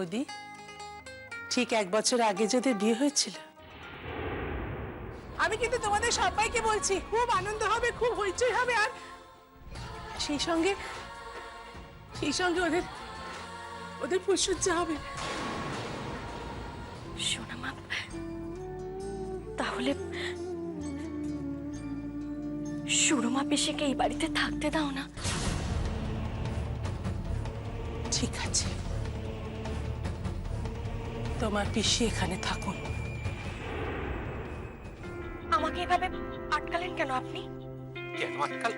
বৌদি, ঠিক 1 বছর আগে যাদের বিয়ে হয়েছিল, আমি কিন্তু তোমাদের সবাইকে বলছি খুব আনন্দ হবে, খুব হইচই হবে, আর সেই সঙ্গে ওদের ওদের ফুলসজ্জা হবে। সোনা মা, তাহলে সুরমা পিসিকে এই বাড়িতে থাকতে দাও না। ঠিক আছে, তোমার পিসি এখানে থাকুন। আমাকে এভাবে আটকালেন কেন আপনি? কেন আটকাল?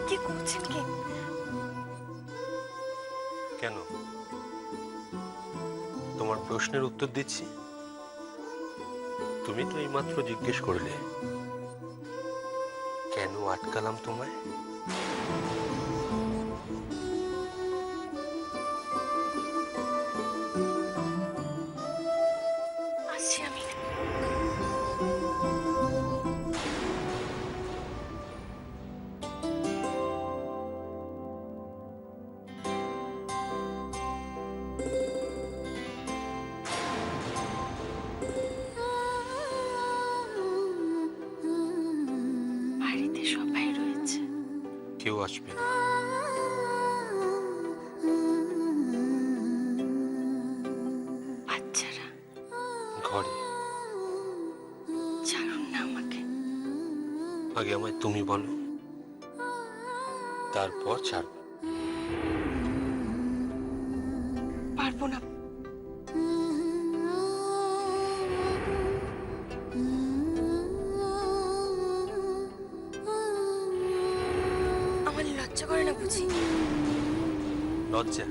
কি করছেন কি? কেন? তোমার প্রশ্নের উত্তর দিচ্ছি। তুমি তো এইমাত্র জিজ্ঞেস করলে কেন আটকালাম তোমায়। আসছি আমি। বাড়িতে সবাই রয়েছে, কেউ আসবে না। বাচ্চারা ঘরে। ছাড়ুন না আমাকে। আগে আমায় তুমি বলো, তারপর ছাড়বো। পারবো না। আমার লজ্জা করে না বুঝি? লজ্জা?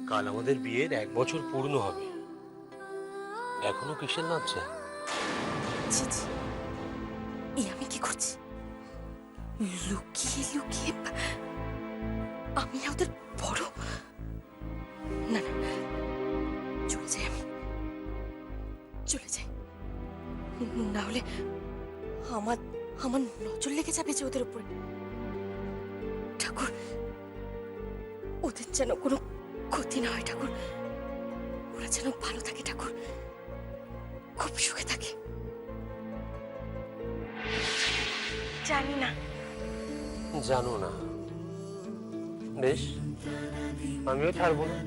কাল আমাদের বিয়ের 1 বছর পূর্ণ হবে, এখনো কিসের লজ্জা? ছি ছি, এই আমি কি করছি? লুকিয়ে লুকিয়ে আমি না ওদের বড়। না না, চলে যাই আমি, চলে যাই, না হলে আমার আমার নজর লেগে যাবে যে ওদের উপরে। ঠাকুর, ওদের যেন কোনো ক্ষতি না হয় ঠাকুর, ওরা যেন ভালো থাকে ঠাকুর, খুব সুখে থাকে। জানি না। জানো না? বেশ, আমিও ছাড়বো না।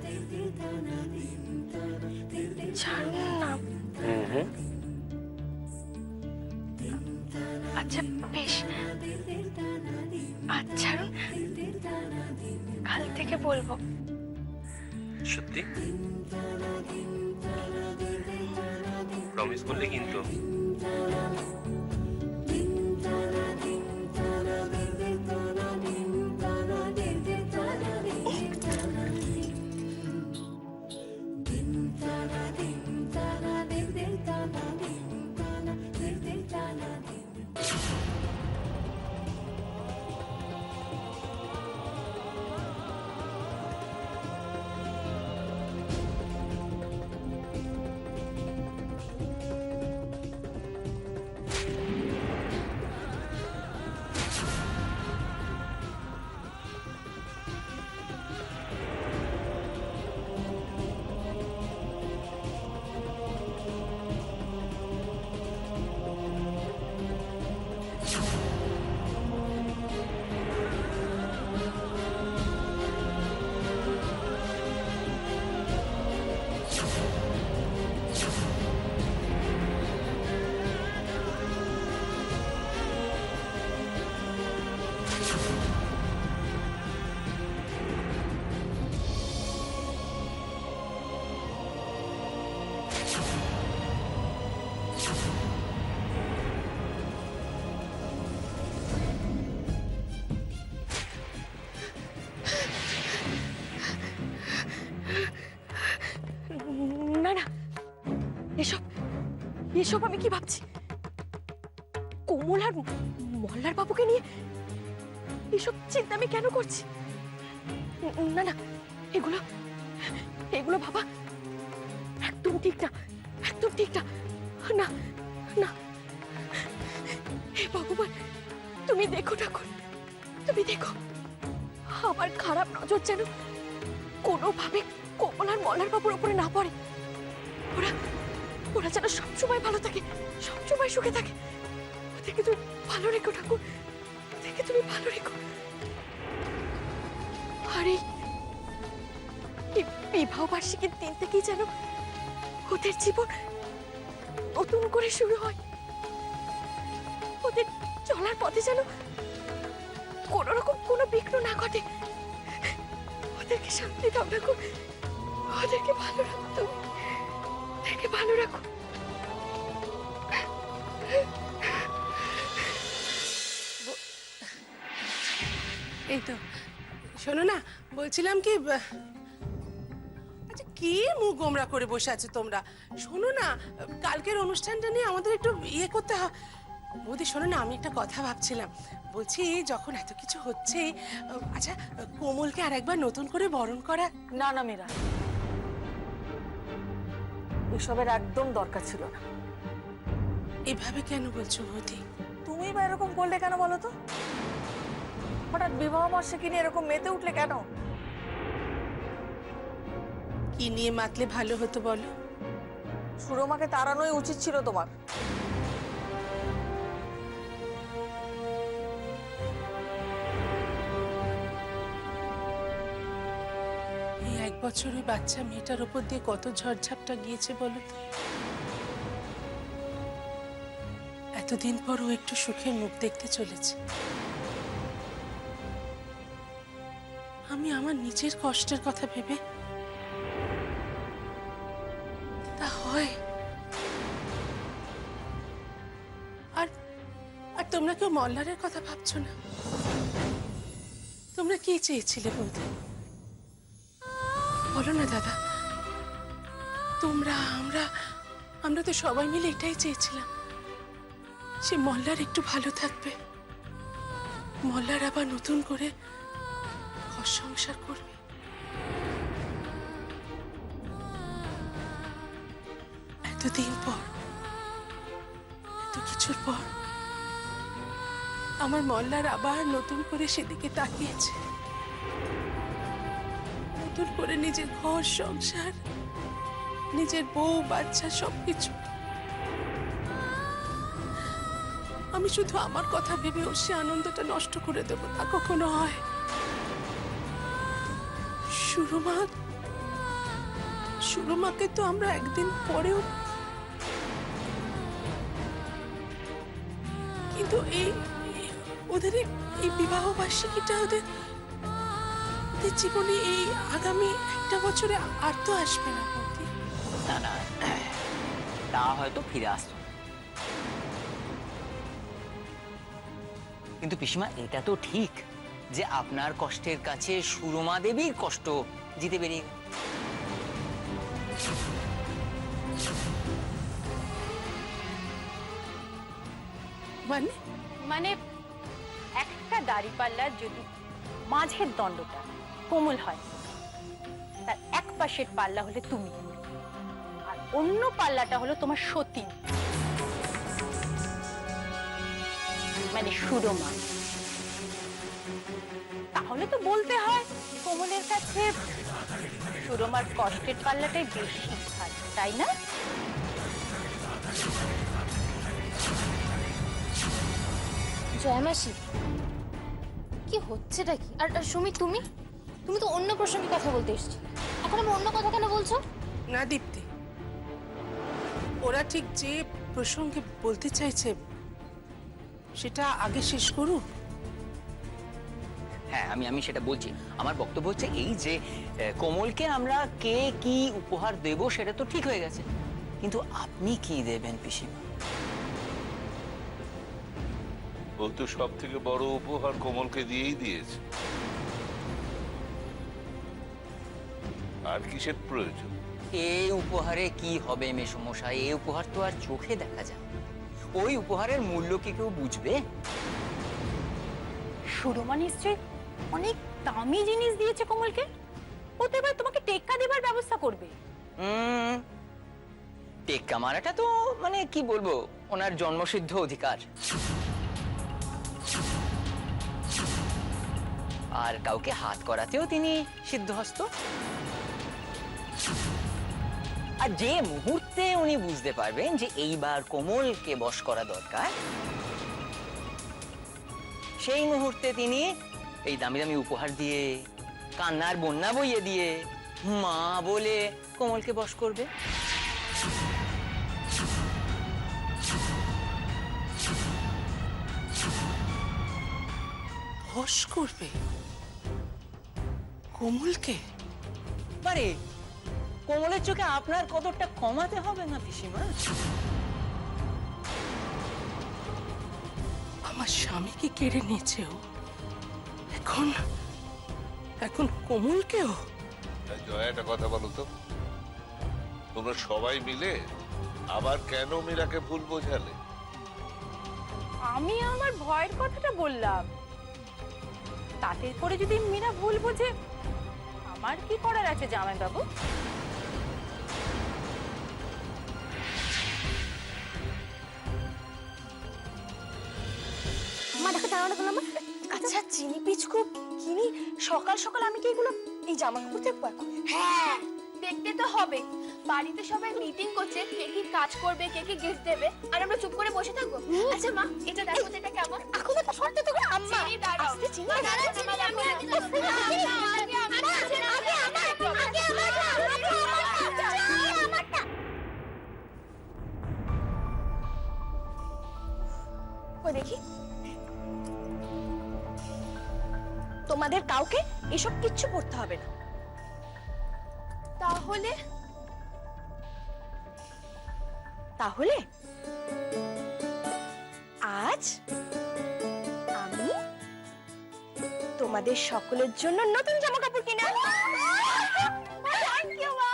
ছাড়ুন না। আচ্ছা বেশ, আজ ছাড়ুন, কাল থেকে বলবো। সত্যি প্রমিস করলে কিন্তু। এসব আমি কি ভাবছি? কোমল আর মল্লার বাবুকে নিয়ে এসব চিন্তা আমি কেন করছি? না না, এগুলো এগুলো বাবা একদম ঠিক না, একদম ঠিক না। না না, হে ভগবান, তুমি দেখো ঠাকুর, তুমি দেখো আমার খারাপ নজর যেন কোনোভাবে কোমল আর মল্লার বাবুর উপরে না পড়ে। ওরা ওরা যেন সবসময় ভালো থাকে, সবসময় সুখে থাকে। ওদেরকে তুমি ভালো রেখো ঠাকুর, ওদেরকে তুমি ভালো রেখো। আর এই বিবাহ বার্ষিকীর দিন থেকেই যেন ওদের জীবন নতুন করে শুরু হয়। ওদের চলার পথে যেন কোন রকম কোনো বিঘ্ন না ঘটে। ওদেরকে শান্তি দাও ঠাকুর, ওদেরকে ভালো রাখো, তুমি ওদেরকে ভালো রাখো। এই তো শোনো না, বলছিলাম কি আচ্ছা কি মুখ গোমরা করে বসে আছো তোমরা? শোনো না, কালকের অনুষ্ঠানটা নিয়ে আমাদের একটু ইয়ে করতে হয়। বৌদি শোনো না, আমি একটা কথা ভাবছিলাম। বলছি যখন এত কিছু হচ্ছে, আচ্ছা কোমলকে আর একবার নতুন করে বরণ করা। না না মীরা, এসবের একদম দরকার ছিল না। এভাবে কেন বলছো বৌদি? তুমি বা এরকম করলে কেন বলো তো? হঠাৎ বিবাহ বার্ষিকী নিয়ে এরকম মেতে উঠলে কেন? কি নিয়ে মাতলে ভালো হতো বলো? সুরমাকে তাড়ানোই উচিত ছিল তোমার। এই 1 বছর ওই বাচ্চা মেয়েটার উপর দিয়ে কত ঝড়ঝাপটা গিয়েছে বলো তো। এতদিন পর ও একটু সুখের মুখ দেখতে চলেছে। আমি আমার নিজের কষ্টের কথা ভেবে তা হয়। আর আর তোমরা কেউ মল্লারের কথা ভাবছো না? তোমরা কি চেয়েছিলে বলতে বলো না দাদা? তোমরা আমরা তো সবাই মিলে এটাই চেয়েছিলাম, সে মল্লার একটু ভালো থাকবে, মল্লার আবার নতুন করে ঘর সংসার করবে। এতদিন পর, এত কিছুর পর আমার মল্লার আবার নতুন করে সেদিকে তাকিয়েছে, নতুন করে নিজের ঘর সংসার, নিজের বউ বাচ্চা সবকিছু। আমি শুধু আমার কথা ভেবে ওর সে আনন্দটা নষ্ট করে দেবো, তা কখনো হয়? সুরমাকে তো আমরা একদিন পরেও, কিন্তু ওদের এই বিবাহ বার্ষিকীটা ওদের জীবনে এই আগামী 1টা বছরে আর তো আসবে না বৌদি। না না, তা হয়তো ফিরে আসতো, কিন্তু পিসিমা এটা তো ঠিক যে আপনার কষ্টের কাছে সুরমা দেবীর কষ্ট জিতে বেরিয়ে গেল। মানে মানে একটা দাড়িপাল্লার যদি মাঝের দণ্ডটা কোমল হয়, তার এক পাশের পাল্লা হলে তুমি, আর অন্য পাল্লাটা হলো তোমার সতীন, মানে সুরমা। তাহলে তো বলতে হয় কোমলের কাছে সুরমার কষ্টের পাল্লাটাই বেশি ভারী, তাই না? জয়মাসি, কি হচ্ছেটা কি? আর সুমি, তুমি তুমি তো অন্য প্রসঙ্গে কথা বলতে এসেছিলে, এখন আমি অন্য কথা কেন বলছো? না দীপ্তি, ওরা ঠিক যে প্রসঙ্গে বলতে চাইছে সেটা আগে শেষ করুক। হ্যাঁ, আমি সেটা বলছি। আমার বক্তব্য হচ্ছে এই যে কোমলকে আমরা কে কি উপহার দেব সেটা তো ঠিক হয়ে গেছে, কিন্তু আপনি কি দেবেন পিসিমা? ও তো সব থেকে বড় উপহার কোমলকে দিয়েই দিয়েছে, আর কিসের প্রয়োজন? এই উপহারে কি হবে মেসোমশাই? এই উপহার তো আর চোখে দেখা যায়, ওই উপহারের মূল্য কি কেউ বুঝবে? সুরমা নিশ্চয়ই অনেক দামি জিনিস দিয়েছে কমলকে, ও তো এবার তোমাকে টেক্কা দেবার ব্যবস্থা করবে। টেক্কা মারাটা তো মানে কি বলবো, ওনার জন্মসিদ্ধ অধিকার। আর কাউকে হাত করাতেও তিনি সিদ্ধহস্ত। আর যে মুহূর্তে উনি বুঝতে পারবেন যে এইবার কোমলকে বশ করা দরকার, সেই মুহূর্তে তিনি এই দামি দামি উপহার দিয়ে, কান্নার বন্যা বইয়ে দিয়ে, মা বলে কোমলকে বশ করবে। বশ করবে কোমলকে? বারে কোমলের চোখে আপনার কদরটা কমাতে হবে না পিসিমা। আমার স্বামীকে কেড়ে নিয়েছে ও, এখন এখন কোমলকেও। জয়া, একটা কথা বলো তো, তোমরা সবাই মিলে আবার কেন মীরাকে ভুল বোঝালে? আমি আমার ভয়ের কথাটা বললাম, তাতে করে যদি মীরা ভুল বোঝে আমার কি করার আছে জামাইবাবু? মা দেখো, দাঁড়াও না আমার। আচ্ছা চিনি পিচকু কিনি, সকাল সকাল আমি কি এগুলো এই জামা কাপড় দেখবো এখন? হ্যাঁ, দেখতে তো হবে। বাড়িতে সবাই মিটিং করছে কে কি কাজ করবে, কে কি গিফট দেবে, আর আমরা চুপ করে বসে থাকবো। আচ্ছা মা, এটা দেখো তো, এটা কেমন? এখন তো শর্ত তো আম্মা। চিনি দাঁড়াও। আস্তে চিনি, মা, দাঁড়াও, চিনি, আমি আগে দেবো। আগে আমারটা। ও দেখি, তোমাদের কাউকে এসব কিচ্ছু পড়তে হবে না। তাহলে তাহলে আজ আমি তোমাদের সকলের জন্য নতুন জামা কাপড় কিনে আনবো। থ্যাংক ইউ মা।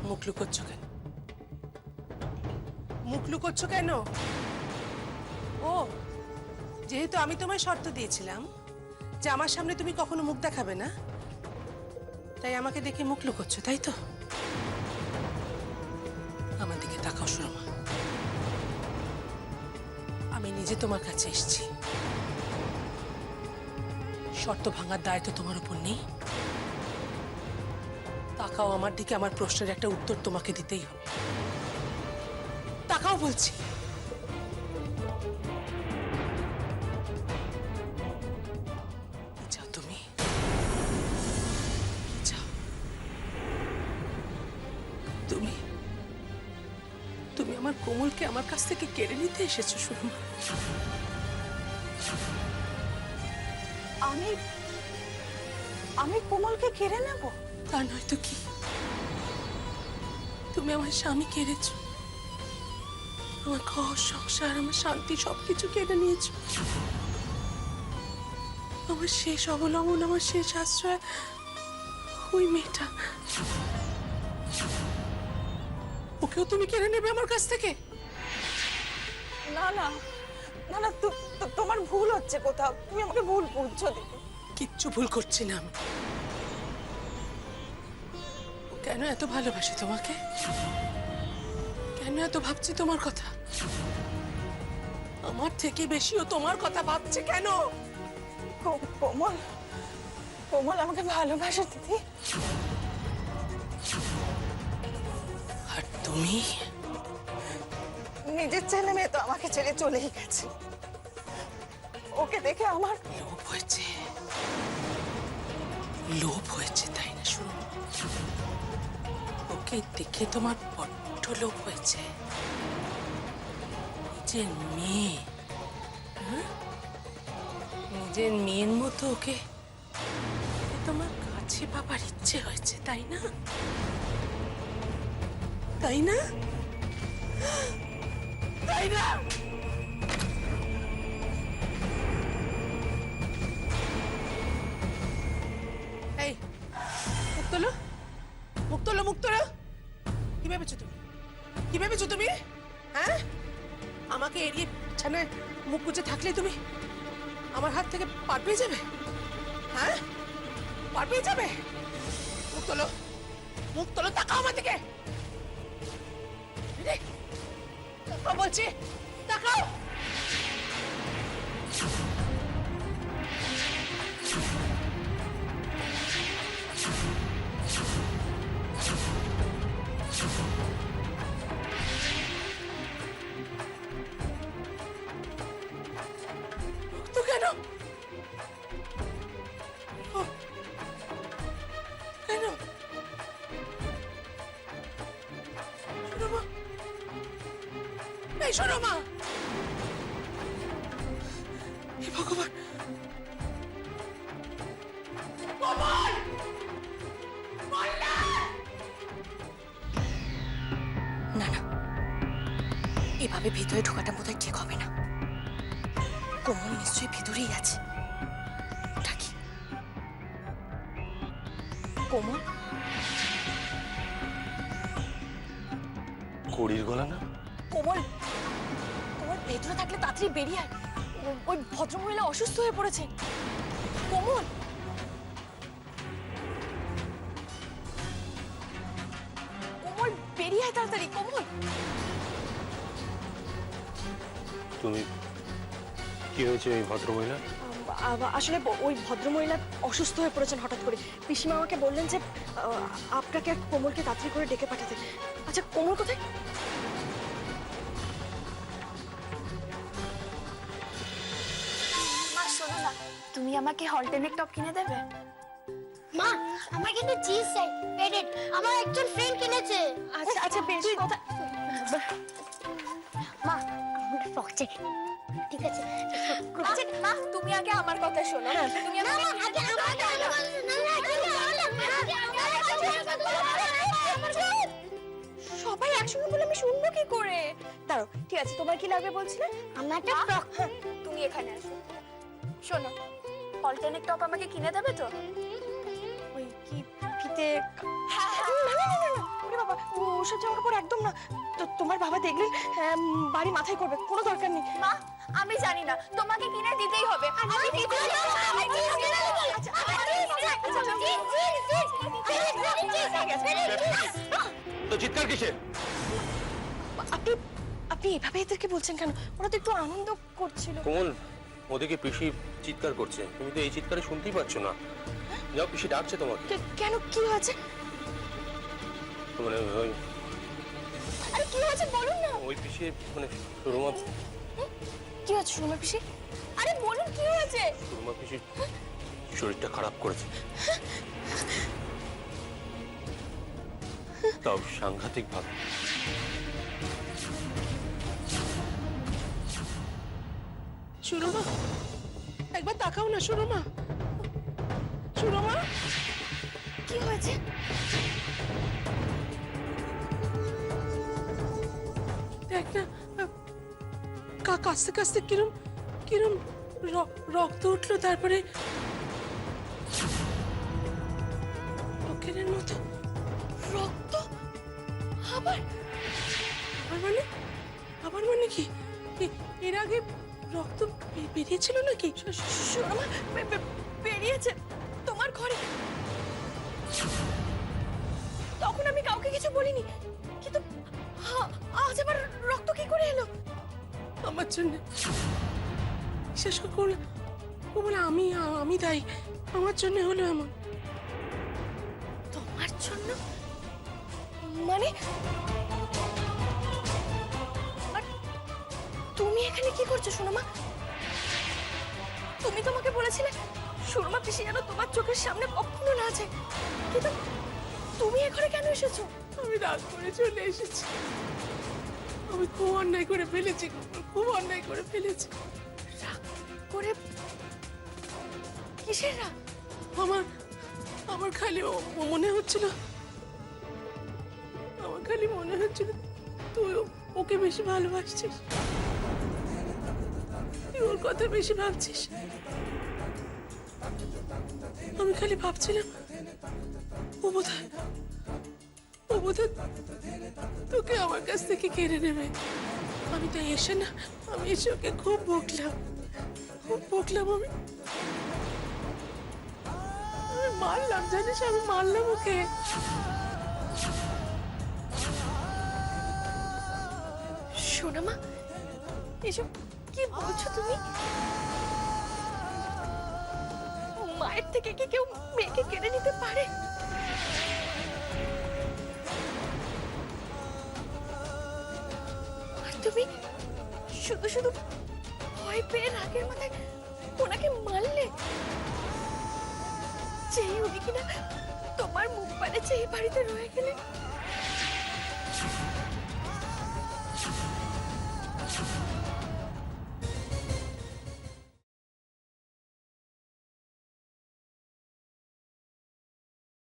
মুখ লুকোচ্ছ কেন? মুখ লুকোচ্ছ কেন? ও, যেহেতু আমি তোমায় শর্ত দিয়েছিলাম যে আমার সামনে তুমি কখনো মুখ দেখাবে না, তাই আমাকে দেখে মুখ লুকোচ্ছ, তাই তো? আমার দিকে তাকাও সুরমা, আমি নিজে তোমার কাছে এসেছি। শর্ত ভাঙার দায় তো তোমার উপর নেই। তাকাও আমার দিকে, আমার প্রশ্নের একটা উত্তর তোমাকে দিতেই হবে। তাকাও বলছি। কি চাও তুমি? কি চাও? তুমি তুমি আমার কোমলকে আমার কাছ থেকে কেড়ে নিতে এসেছো সুরমা। আমি কোমলকে কেড়ে নেব? তা নয় তো কি? তুমি আমার স্বামী কেড়েছ, আমার ঘর সংসার, আমার শান্তি সবকিছু কেড়ে নিয়েছ। আমার শেষ অবলম্বন, আমার শেষ আশ্রয় ওই মেয়েটা, ওকেও তুমি কেড়ে নেবে আমার কাছ থেকে? না না না না, তোমার ভুল হচ্ছে কোথাও, তুমি আমাকে ভুল বুঝছো দিদি। কিচ্ছু ভুল করছি না আমি। ও কেন এত ভালোবাসে তোমাকে? কেন এত ভাবছে তোমার কথা? আমার থেকে বেশিও তোমার কথা ভাবছে কেন? কোমল কোমল আমাকে ভালোবাসে দিদি। আর তুমি? নিজের ছেলে মেয়ে তো আমাকে ছেড়ে চলেই গেছে, ওকে দেখে আমার লোভ হয়েছে, লোভ হয়েছে, তাই না সুরমা? ওকে দেখে তোমার বড্ড লোভ হয়েছে। নিজের মেয়ে, হ্যাঁ? নিজের মেয়ের মতো ওকে তোমার কাছে পাবার ইচ্ছে হয়েছে, তাই না? তাই না? তাই না? মুখ তোরা কি ভেবেছো তুমি? কি ভেবেছো তুমি? হ্যাঁ, আমাকে এড়িয়ে ছানায় মুখ গুজে থাকলে তুমি আমার হাত থেকে পার পেয়ে যাবে? হ্যাঁ, পার পেয়ে যাবে? মুখ তোলো, মুখ তোলো, তাকাও আমার দিকে। তাকাও বলছি, তাকাও। তো কেন? কেন? শোনো মা, এই শোনো মা, হে ভগবান, কমল! না না, এভাবে ভিতরে ঢোকাটা বোধহয় ঠিক হবে না। কোমল নিশ্চয়ই ভিতরেই আছে। ডাকি কোমল। কড়ির গলা না? কোমল, কোমল ভেতরে থাকলে তাড়াতাড়ি বেরিয়ে আয়। ওই ভদ্রমহিলা অসুস্থ হয়ে পড়েছে। কোমল, কোমল বেরিয়ে আয় তাড়াতাড়ি। কোমল, তুমি কি হয়েছে এই ভদ্রমহিলা? আসলে ওই ভদ্রমহিলা অসুস্থ হয়ে পড়েছেন হঠাৎ করে। পিসিমা আমাকে বললেন যে আপনাকে আর কোমলকে তাড়াতাড়ি করে ডেকে পাঠাতে। আচ্ছা, কোমল কোথায়? মা শোনো না, তুমি আমাকে হলটেনেক টপ কিনে দেবে? মা আমার কিন্তু জিন্স চাই পেডেড, আমার একজন ফ্রেন্ড কিনেছে। আচ্ছা আচ্ছা, বেশ। কথা মা আমার ফ্রক চাই। ঠিক আছে আচ্ছা মা, তুমি আগে আমার কথা শোনো। তুমি না আমাকে মা, আগে আমার কথা শোনো। না সবাই একসঙ্গে বলে আমি শুনবো কি করে? দাঁড়াও, ঠিক আছে, তোমার কি লাগবে বলছিলে? আমার একটা ফ্রক। তুমি এখানে আসো। শোনো, হলটেনেক টপ আমাকে কিনে দেবে তো? ওই কি ফিতে? না না না না, ওরে বাবা, ওসব জামা কাপড় একদম না। তো তোমার বাবা দেখলেন বাড়ি মাথায় করবে, কোনো দরকার নেই। মা আমি জানি না, তোমাকে কিনে দিতেই হবে। আমি দিতে তো চিৎকার কিসের? আপনি আপনি এভাবে এদেরকে বলছেন কেন? ওরা তো একটু আনন্দ করছিল। কোমল, ওদিকে পিসি চিৎকার করছে, তুমি তো এই চিৎকারে শুনতেই পাচ্ছ না। যাও, পিসি ডাকছে তোমাকে। কেন, কি হয়েছে? মানে ওই আরে কি হয়েছে বলুন না। ওই পিসি মানে সুরমা, কি হয়েছে সুরমা পিসি? আরে বলুন কি হয়েছে? সুরমা পিসির শরীরটা খারাপ করেছে, তাও সাংঘাতিক ভাবে। সুরমা, একবার তাকাও না সুরমা। সুরমা, কি হয়েছে? দেখ না, কাছতে কাছতে কিরম কিরম রক্ত উঠলো, তারপরে লোকের মতো রক্ত? আবার? আবার মানে কি? এর আগে রক্ত বেরিয়েছিল নাকি? সুরমা বেরিয়েছে তোমার ঘরে। তখন আমি কাউকে কিছু বলিনি, কিন্তু আজ আবার রক্ত কি করে এলো? আমার জন্য বিশেষ করে ও বলে আমি দায়ী, আমার জন্য হলো এমন। তোমার জন্য? মানে তুমি এখানে কি করছো সুরমা? তুমি তোমাকে বলেছিলে সুরমা পিসি যেন তোমার চোখের সামনে কখনো না আছে, কিন্তু তুমি এখানে কেন এসেছো? আমি রাগ করে চলে এসেছি। আমি খুব অন্যায় করে ফেলেছি, খুব অন্যায় করে ফেলেছি। রাগ করে? কিসের রাগ? আমার খালি মনে হচ্ছিল, আমার খালি মনে হচ্ছিল তুই ওকে বেশি ভালোবাসছিস, তুই ওর কথা বেশি ভাবছিস। আমি খালি ভাবছিলাম ও বোধহয় তোকে আমার কাছ থেকে কেড়ে নেবে। আমি তো এসে না, আমি এসে ওকে খুব বকলাম আমি মারলাম, জানিস আমি মারলাম ওকে। সোনা মা, এসব কি বলছো তুমি? মায়ের থেকে কি কেউ মেয়েকে কেড়ে নিতে পারে? আর তুমি শুধু শুধু ভয় পেয়ে রাগের মাথায় ওনাকে মারলে, যেই উনি কিনা তোমার মুখ পানে এই বাড়িতে রয়ে গেলেন।